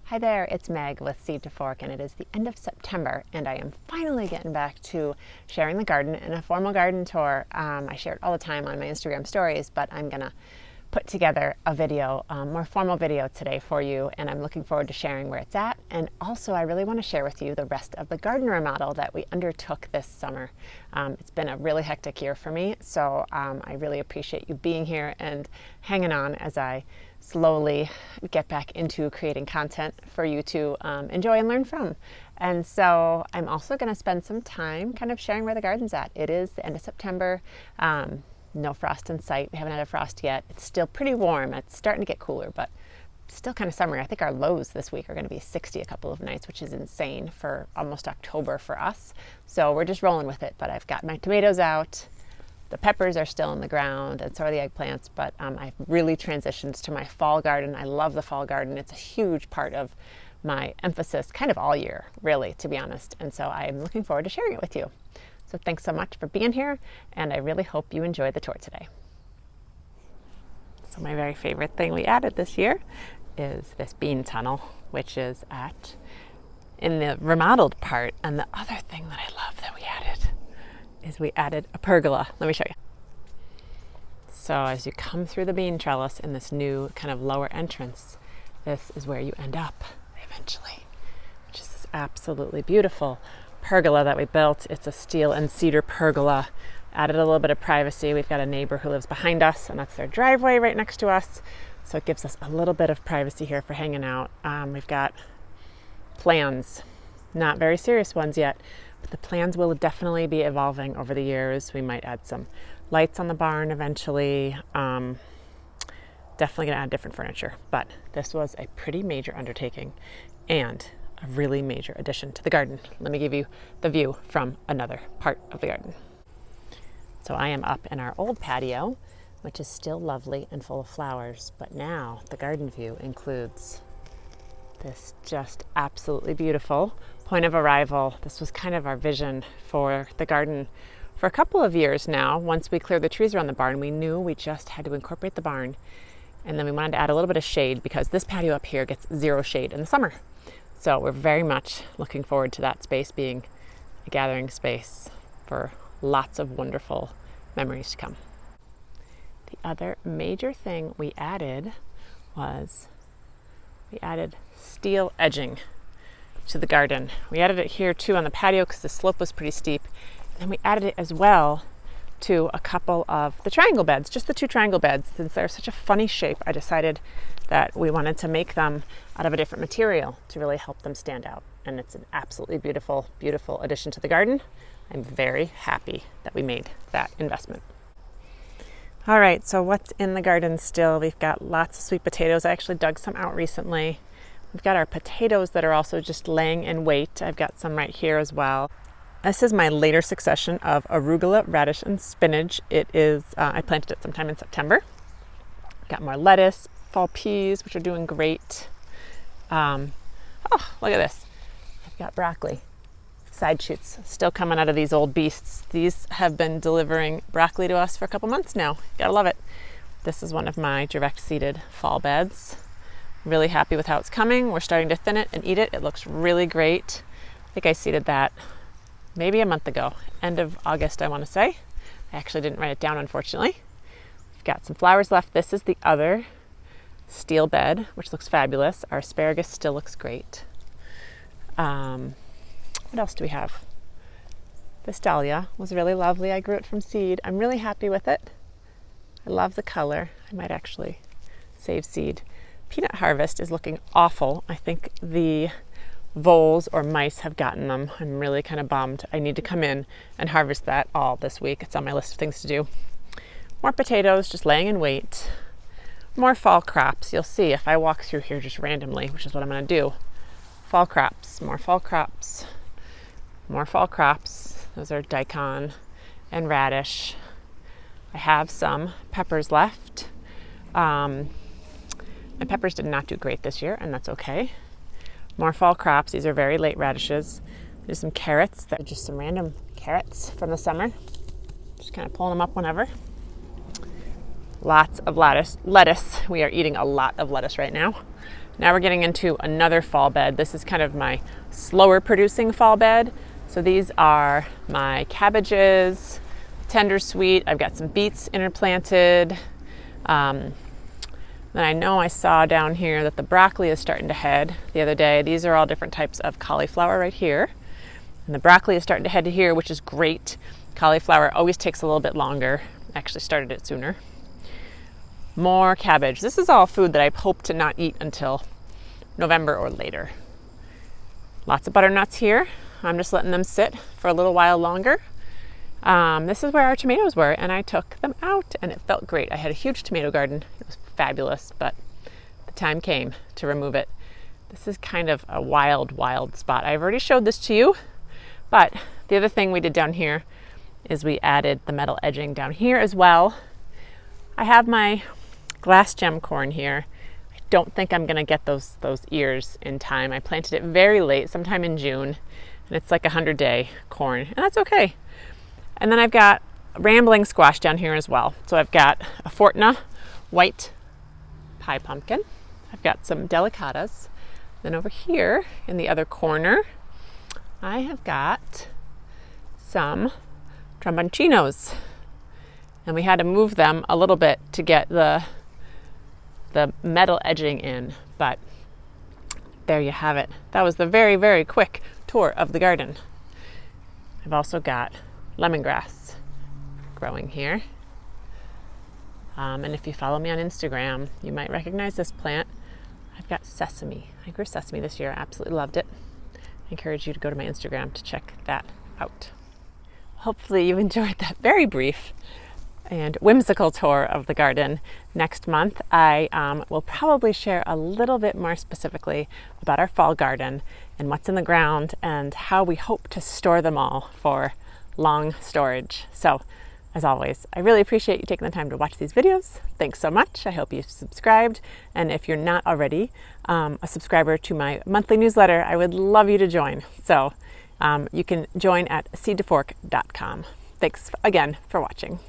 Hi there, it's Meg with Seed to Fork, and it is the end of September, and I am finally getting back to sharing the garden in a formal garden tour. I share it all the time on my Instagram stories, but I'm gonna put together a video, more formal video today for you, and I'm looking forward to sharing where it's at. And also, I really want to share with you the rest of the garden remodel that we undertook this summer. It's been a really hectic year for me, so I really appreciate you being here and hanging on as I slowly get back into creating content for you to enjoy and learn from. And so I'm also going to spend some time kind of sharing where the garden's at. It is the end of September. No frost in sight. We haven't had a frost yet. It's still pretty warm. It's starting to get cooler, but still kind of summery. I think our lows this week are going to be 60 a couple of nights, which is insane for almost October for us. So we're just rolling with it. But I've got my tomatoes out. The peppers are still in the ground, and so are the eggplants, but I've really transitioned to my fall garden. I love the fall garden. It's a huge part of my emphasis kind of all year, really, to be honest. And so I'm looking forward to sharing it with you. So thanks so much for being here, and I really hope you enjoy the tour today. So my very favorite thing we added this year is this bean tunnel, which is in the remodeled part. And the other thing that I love that we added is we added a pergola. Let me show you. So as you come through the bean trellis in this new kind of lower entrance, this is where you end up eventually, which is this absolutely beautiful pergola that we built. It's a steel and cedar pergola. Added a little bit of privacy. We've got a neighbor who lives behind us, and that's their driveway right next to us. So it gives us a little bit of privacy here for hanging out. We've got plans, not very serious ones yet, but the plans will definitely be evolving over the years. We might add some lights on the barn eventually. Definitely gonna add different furniture, but this was a pretty major undertaking and a really major addition to the garden. Let me give you the view from another part of the garden. So I am up in our old patio, which is still lovely and full of flowers, but now the garden view includes this just absolutely beautiful point of arrival. This was kind of our vision for the garden for a couple of years now. Once we cleared the trees around the barn, we knew we just had to incorporate the barn, and then we wanted to add a little bit of shade because this patio up here gets zero shade in the summer. So we're very much looking forward to that space being a gathering space for lots of wonderful memories to come. The other major thing we added was we added steel edging to the garden. We added it here too on the patio because the slope was pretty steep. And then we added it as well to a couple of the triangle beds, just the two triangle beds. Since they're such a funny shape, I decided that we wanted to make them out of a different material to really help them stand out. And it's an absolutely beautiful, beautiful addition to the garden. I'm very happy that we made that investment. All right, so what's in the garden still? We've got lots of sweet potatoes. I actually dug some out recently. We've got our potatoes that are also just laying in wait. I've got some right here as well. This is my later succession of arugula, radish, and spinach. It is, I planted it sometime in September. Got more lettuce, fall peas, which are doing great. Oh, look at this. I've got broccoli. Side shoots still coming out of these old beasts. These have been delivering broccoli to us for a couple months now. Gotta love it. This is one of my direct seeded fall beds. Really happy with how it's coming. We're starting to thin it and eat it. It looks really great. I think I seeded that maybe a month ago, end of August, I want to say. I actually didn't write it down, unfortunately. We've got some flowers left. This is the other steel bed, which looks fabulous. Our asparagus still looks great. What else do we have? This dahlia was really lovely. I grew it from seed. I'm really happy with it. I love the color. I might actually save seed. Peanut harvest is looking awful. I think the voles or mice have gotten them. I'm really kind of bummed. I need to come in and harvest that all this week. It's on my list of things to do. More potatoes just laying in wait. More fall crops. You'll see if I walk through here just randomly, which is what I'm going to do. Fall crops, more fall crops, more fall crops. Those are daikon and radish. I have some peppers left. My peppers did not do great this year, and that's okay. More fall crops. These are very late radishes. There's some carrots. That are just some random carrots from the summer. Just kind of pulling them up whenever. Lots of lettuce. We are eating a lot of lettuce right now. Now we're getting into another fall bed. This is kind of my slower producing fall bed. So these are my cabbages, tender sweet. I've got some beets interplanted. Then I know I saw down here that the broccoli is starting to head the other day. These are all different types of cauliflower right here. And the broccoli is starting to head to here, which is great. Cauliflower always takes a little bit longer. Actually started it sooner. More cabbage. This is all food that I hope to not eat until November or later. Lots of butternuts here. I'm just letting them sit for a little while longer. This is where our tomatoes were, and I took them out, and it felt great. I had a huge tomato garden. It was fabulous, but the time came to remove it. This is kind of a wild, wild spot. I've already showed this to you, but the other thing we did down here is we added the metal edging down here as well. I have my glass gem corn here. I don't think I'm gonna get those ears in time. I planted it very late, sometime in June, and it's like a 100-day corn, and that's okay. And then I've got rambling squash down here as well. So I've got a Fortuna white pie pumpkin. I've got some delicatas. Then over here in the other corner, I have got some tromboncinos. And we had to move them a little bit to get the metal edging in, but there you have it. That was the very, very quick tour of the garden. I've also got lemongrass growing here. And if you follow me on Instagram, you might recognize this plant. I've got sesame. I grew sesame this year. I absolutely loved it. I encourage you to go to my Instagram to check that out. Hopefully you enjoyed that very brief and whimsical tour of the garden. Next month, I will probably share a little bit more specifically about our fall garden and what's in the ground and how we hope to store them all for long storage. So, as always, I really appreciate you taking the time to watch these videos. Thanks so much. I hope you've subscribed. And if you're not already a subscriber to my monthly newsletter, I would love you to join. So you can join at seedtofork.com. Thanks again for watching.